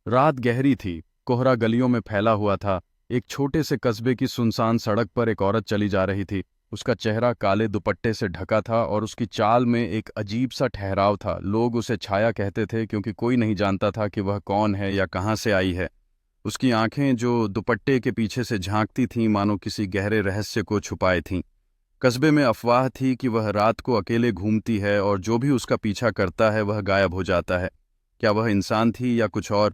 रात गहरी थी, कोहरा गलियों में फैला हुआ था। एक छोटे से कस्बे की सुनसान सड़क पर एक औरत चली जा रही थी। उसका चेहरा काले दुपट्टे से ढका था और उसकी चाल में एक अजीब सा ठहराव था। लोग उसे छाया कहते थे क्योंकि कोई नहीं जानता था कि वह कौन है या कहाँ से आई है। उसकी आंखें जो दुपट्टे के पीछे से झांकती थीं मानो किसी गहरे रहस्य को छुपाए थीं। कस्बे में अफवाह थी कि वह रात को अकेले घूमती है और जो भी उसका पीछा करता है वह गायब हो जाता है। क्या वह इंसान थी या कुछ और?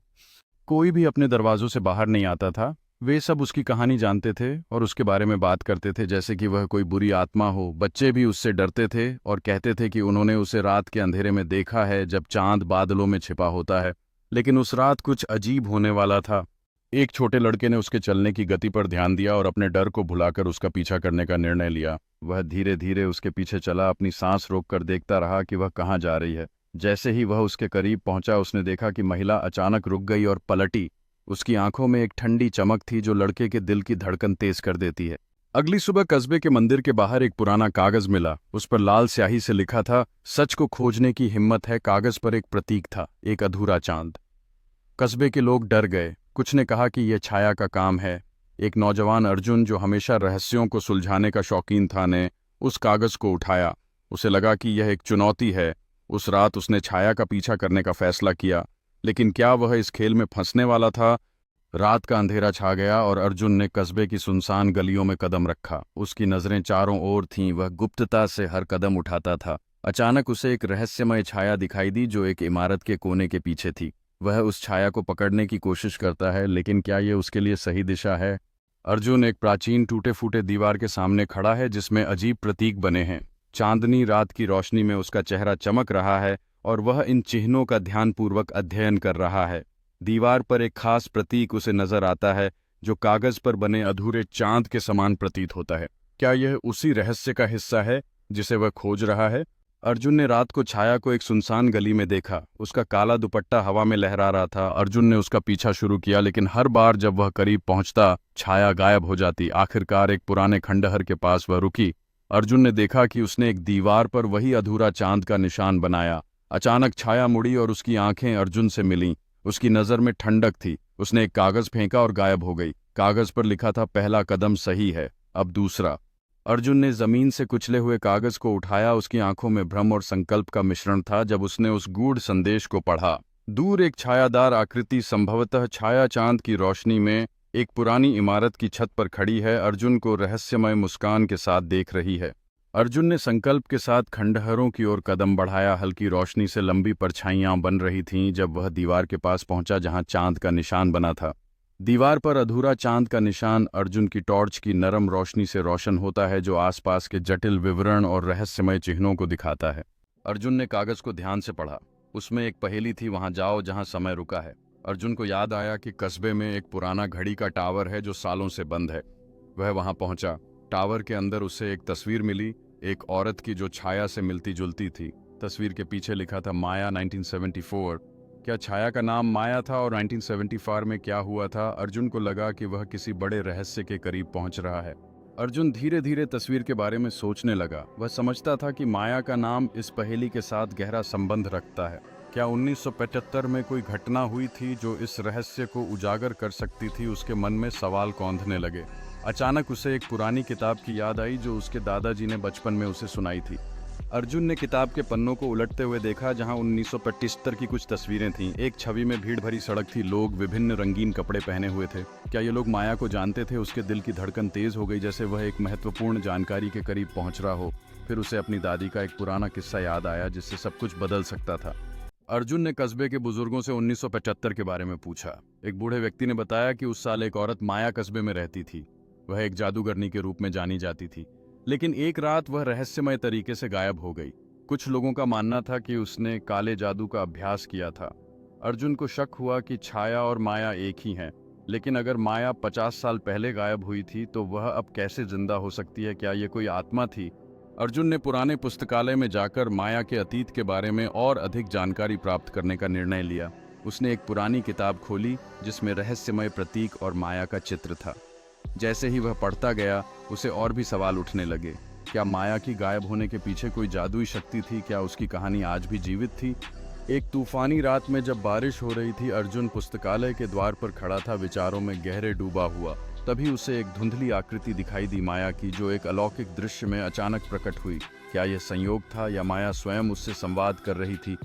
कोई भी अपने दरवाजों से बाहर नहीं आता था। वे सब उसकी कहानी जानते थे और उसके बारे में बात करते थे जैसे कि वह कोई बुरी आत्मा हो। बच्चे भी उससे डरते थे और कहते थे कि उन्होंने उसे रात के अंधेरे में देखा है जब चांद बादलों में छिपा होता है। लेकिन उस रात कुछ अजीब होने वाला था। एक छोटे लड़के ने उसके चलने की गति पर ध्यान दिया और अपने डर को भुलाकर उसका पीछा करने का निर्णय लिया। वह धीरे धीरे उसके पीछे चला, अपनी सांस रोककर देखता रहा कि वह कहाँ जा रही है। जैसे ही वह उसके करीब पहुंचा उसने देखा कि महिला अचानक रुक गई और पलटी। उसकी आंखों में एक ठंडी चमक थी जो लड़के के दिल की धड़कन तेज कर देती है। अगली सुबह कस्बे के मंदिर के बाहर एक पुराना कागज मिला। उस पर लाल स्याही से लिखा था, सच को खोजने की हिम्मत है। कागज पर एक प्रतीक था, एक अधूरा चांद। कस्बे के लोग डर गए। कुछ ने कहा कि यह छाया का काम है। एक नौजवान अर्जुन जो हमेशा रहस्यों को सुलझाने का शौकीन था ने उस कागज को उठाया। उसे लगा कि यह एक चुनौती है। उस रात उसने छाया का पीछा करने का फैसला किया। लेकिन क्या वह इस खेल में फंसने वाला था? रात का अंधेरा छा गया और अर्जुन ने कस्बे की सुनसान गलियों में कदम रखा। उसकी नजरें चारों ओर थीं, वह गुप्तता से हर कदम उठाता था। अचानक उसे एक रहस्यमय छाया दिखाई दी जो एक इमारत के कोने के पीछे थी। वह उस छाया को पकड़ने की कोशिश करता है, लेकिन क्या यह उसके लिए सही दिशा है? अर्जुन एक प्राचीन टूटे फूटे दीवार के सामने खड़ा है जिसमें अजीब प्रतीक बने हैं। चांदनी रात की रोशनी में उसका चेहरा चमक रहा है और वह इन चिन्हों का ध्यानपूर्वक अध्ययन कर रहा है। दीवार पर एक खास प्रतीक उसे नजर आता है जो कागज पर बने अधूरे चांद के समान प्रतीत होता है। क्या यह उसी रहस्य का हिस्सा है जिसे वह खोज रहा है? अर्जुन ने रात को छाया को एक सुनसान गली में देखा। उसका काला दुपट्टा हवा में लहरा रहा था। अर्जुन ने उसका पीछा शुरू किया, लेकिन हर बार जब वह करीब पहुंचता छाया गायब हो जाती। आखिरकार एक पुराने खंडहर के पास वह रुकी। अर्जुन ने देखा कि उसने एक दीवार पर वही अधूरा चांद का निशान बनाया। अचानक छाया मुड़ी और उसकी आंखें अर्जुन से मिलीं। उसकी नजर में ठंडक थी। उसने एक कागज फेंका और गायब हो गई। कागज पर लिखा था, पहला कदम सही है, अब दूसरा। अर्जुन ने जमीन से कुचले हुए कागज को उठाया। उसकी आंखों में भ्रम और संकल्प का मिश्रण था जब उसने उस गूढ़ संदेश को पढ़ा। दूर एक छायादार आकृति, संभवतः छाया, चांद की रोशनी में एक पुरानी इमारत की छत पर खड़ी है। अर्जुन को रहस्यमय मुस्कान के साथ देख रही है। अर्जुन ने संकल्प के साथ खंडहरों की ओर कदम बढ़ाया। हल्की रोशनी से लंबी परछाइयां बन रही थीं जब वह दीवार के पास पहुंचा जहां चांद का निशान बना था। दीवार पर अधूरा चांद का निशान अर्जुन की टॉर्च की नरम रोशनी से रोशन होता है जो आसपास के जटिल विवरण और रहस्यमय चिन्हों को दिखाता है। अर्जुन ने कागज को ध्यान से पढ़ा। उसमें एक पहेली थी, वहां जाओ जहां समय रुका है। अर्जुन को याद आया कि कस्बे में एक पुराना घड़ी का टावर है जो सालों से बंद है। वह वहां पहुंचा। टावर के अंदर उसे एक तस्वीर मिली, एक औरत की जो छाया से मिलती जुलती थी। तस्वीर के पीछे लिखा था, माया 1974। क्या छाया का नाम माया था और 1974 में क्या हुआ था? अर्जुन को लगा कि वह किसी बड़े रहस्य के करीब पहुंच रहा है। अर्जुन धीरे धीरे तस्वीर के बारे में सोचने लगा। वह समझता था कि माया का नाम इस पहेली के साथ गहरा संबंध रखता है। क्या 1975 में कोई घटना हुई थी जो इस रहस्य को उजागर कर सकती थी? उसके मन में सवाल कौंधने लगे। अचानक उसे एक पुरानी किताब की याद आई जो उसके दादाजी ने बचपन में उसे सुनाई थी। अर्जुन ने किताब के पन्नों को उलटते हुए देखा जहां 1975 की कुछ तस्वीरें थीं। एक छवि में भीड़ भरी सड़क थी, लोग विभिन्न रंगीन कपड़े पहने हुए थे। क्या ये लोग माया को जानते थे? उसके दिल की धड़कन तेज हो गई, जैसे वह एक महत्वपूर्ण जानकारी के करीब पहुंच रहा हो। फिर उसे अपनी दादी का एक पुराना किस्सा याद आया जिससे सब कुछ बदल सकता था। अर्जुन ने कस्बे के बुजुर्गों से 1975 के बारे में पूछा। एक बूढ़े व्यक्ति ने बताया कि उस साल एक औरत माया कस्बे में रहती थी। वह एक जादूगरनी के रूप में जानी जाती थी, लेकिन एक रात वह रहस्यमय तरीके से गायब हो गई। कुछ लोगों का मानना था कि उसने काले जादू का अभ्यास किया था। अर्जुन को शक हुआ कि छाया और माया एक ही हैं, लेकिन अगर माया 50 साल पहले गायब हुई थी तो वह अब कैसे जिंदा हो सकती है? क्या ये कोई आत्मा थी? अर्जुन ने पुराने पुस्तकालय में जाकर माया के अतीत के बारे में और अधिक जानकारी प्राप्त करने का निर्णय लिया। उसने एक पुरानी किताब खोली जिसमें रहस्यमय प्रतीक और माया का चित्र था। जैसे ही वह पढ़ता गया उसे और भी सवाल उठने लगे। क्या माया की गायब होने के पीछे कोई जादुई शक्ति थी? क्या उसकी कहानी आज भी जीवित थी? एक तूफानी रात में जब बारिश हो रही थी, अर्जुन पुस्तकालय के द्वार पर खड़ा था, विचारों में गहरे डूबा हुआ। तभी उसे एक धुंधली आकृति दिखाई दी, माया की, जो एक अलौकिक दृश्य में अचानक प्रकट हुई। क्या यह संयोग था या माया स्वयं उससे संवाद कर रही थी?